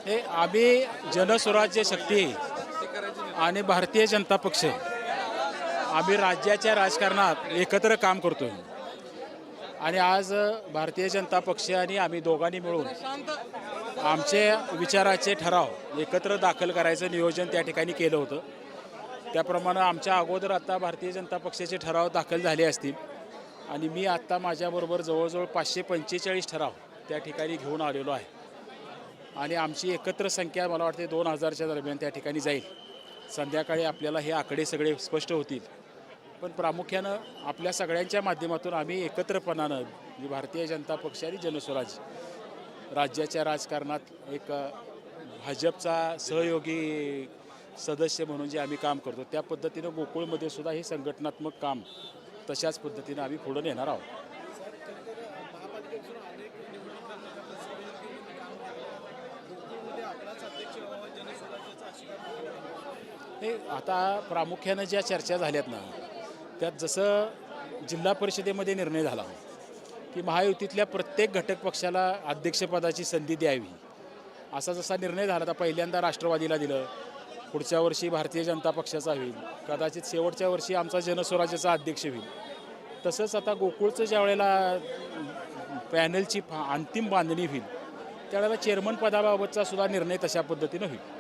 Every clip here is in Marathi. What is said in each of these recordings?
हे आम्ही जनस्वराज्य शक्ती आणि भारतीय जनता पक्ष आम्ही राज्याच्या राजकारणात एकत्र काम करतोय आणि आज भारतीय जनता पक्ष आणि आम्ही दोघांनी मिळून आमचे विचाराचे ठराव एकत्र दाखल करायचं नियोजन त्या ठिकाणी केलं होतं. त्याप्रमाणे आमच्या अगोदर आता भारतीय जनता पक्षाचे ठराव दाखल झाले असतील आणि मी आत्ता माझ्याबरोबर जवळजवळ 545 ठराव त्या ठिकाणी घेऊन आलेलो आहे आणि आमची एकत्र संख्या मला वाटते 2000च्या दरम्यान त्या ठिकाणी जाईल. संध्याकाळी आपल्याला हे आकडे सगळे स्पष्ट होतील. पण प्रामुख्यानं आपल्या सगळ्यांच्या माध्यमातून आम्ही एकत्रपणानं भारतीय जनता पक्ष आणि जनस्वराज राज्याच्या राजकारणात एक भाजपचा सहयोगी सदस्य म्हणून जे आम्ही काम करतो त्या पद्धतीनं गोकुळमध्ये सुद्धा हे संघटनात्मक काम तशाच पद्धतीनं आम्ही पुढे नेणार आहोत. हे आता प्रामुख्यानं ज्या चर्चा झाल्यात ना त्यात जसं जिल्हा परिषदेमध्ये निर्णय झाला की महायुतीतल्या प्रत्येक घटक पक्षाला अध्यक्षपदाची संधी द्यावी असा जसा निर्णय झाला तर पहिल्यांदा राष्ट्रवादीला दिलं, पुढच्या वर्षी भारतीय जनता पक्षाचा होईल, कदाचित शेवटच्या वर्षी आमचा जनस्वराज्याचा अध्यक्ष होईल. तसंच आता गोकुळचं ज्या वेळेला पॅनलची अंतिम बांधणी होईल त्यावेळेला चेअरमन पदाबाबतचा सुद्धा निर्णय तशा पद्धतीनं होईल.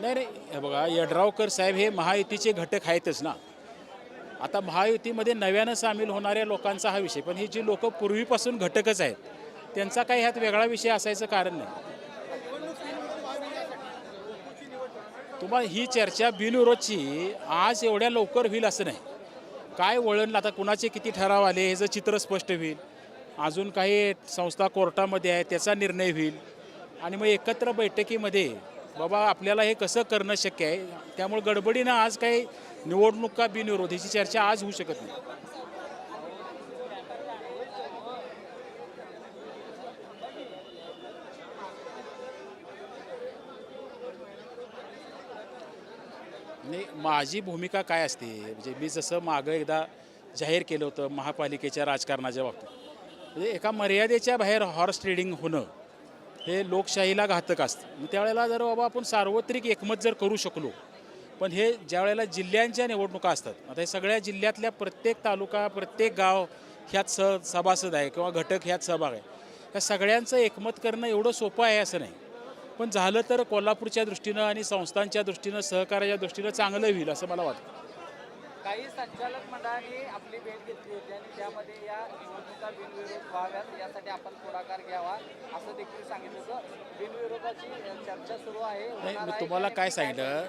नाही हे बघा, यड्रावकर साहेब हे महायुतीचे घटक आहेतच ना. आता महायुतीमध्ये नव्यानं सामील होणाऱ्या लोकांचा हा विषय, पण ही जी लोक पूर्वीपासून घटकच आहेत त्यांचा काही ह्यात वेगळा विषय असायचं कारण नाही. तुम्हाला ही चर्चा बिनविरोधची आज एवढ्या लवकर होईल असं नाही. काय वळण आता कुणाचे किती ठराव आले ह्याचं चित्र स्पष्ट होईल. अजून काही संस्था कोर्टामध्ये आहे त्याचा निर्णय होईल आणि मग एकत्र बैठकीमध्ये बाबा आपल्याला हे कसं करणं शक्य आहे. त्यामुळे गडबडीनं आज काही निवडणूक का बिनविरोधीची चर्चा आज होऊ शकत नाही. नाही, माझी भूमिका काय असते म्हणजे मी जसं मागं एकदा जाहीर केलं होतं महापालिकेच्या राजकारणाच्या बाबतीत, म्हणजे एका मर्यादेच्या बाहेर हॉर्स ट्रेडिंग होणं हे लोकशाहीला घातक असतं. त्यावेळेला जर बाबा आपण सार्वत्रिक एकमत जर करू शकलो, पण हे ज्या वेळेला जिल्ह्यांच्या निवडणुका असतात, आता हे सगळ्या जिल्ह्यातल्या प्रत्येक तालुका प्रत्येक गाव ह्यात सभासद आहे किंवा घटक ह्यात सहभाग आहे, या सगळ्यांचं एकमत करणं एवढं सोपं आहे असं नाही. पण झालं तर कोल्हापूरच्या दृष्टीनं आणि संस्थांच्या दृष्टीनं सहकार्याच्या दृष्टीनं चांगलं होईल असं मला वाटतं. काही संचालक मंडळांनी आपली भेट घेतली होती आणि त्यामध्ये या निवडणुका बिनविरोध व्हाव्यात यासाठी आपण पुढाकार घ्यावा असं देखील सांगितलं होतं. बिनविरोधाची चर्चा सुरू आहे. मी तुम्हाला काय सांगितलं,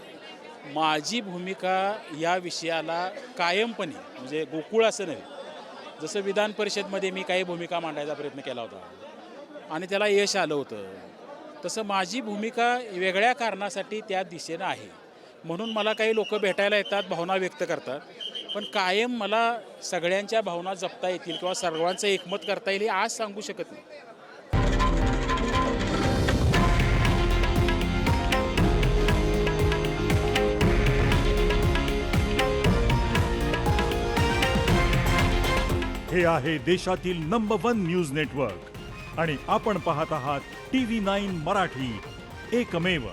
माझी भूमिका या विषयाला कायमपणे म्हणजे गोकुळ असं नाही, जसं विधान परिषदमध्ये मी काही भूमिका मांडायचा प्रयत्न केला होता आणि त्याला यश आलं होतं, तसं माझी भूमिका वेगळ्या कारणासाठी त्या दिशेनं आहे. म्हणून मला काही लोक भेटायला येतात, भावना व्यक्त करतात, पण कायम मला सगळ्यांच्या भावना जपता येतील किंवा सर्वांचं एकमत करता येईल हे आज सांगू शकत नाही. हे आहे देशातील नंबर 1 न्यूज नेटवर्क आणि आपण पाहत आहात TV9 मराठी, एकमेव.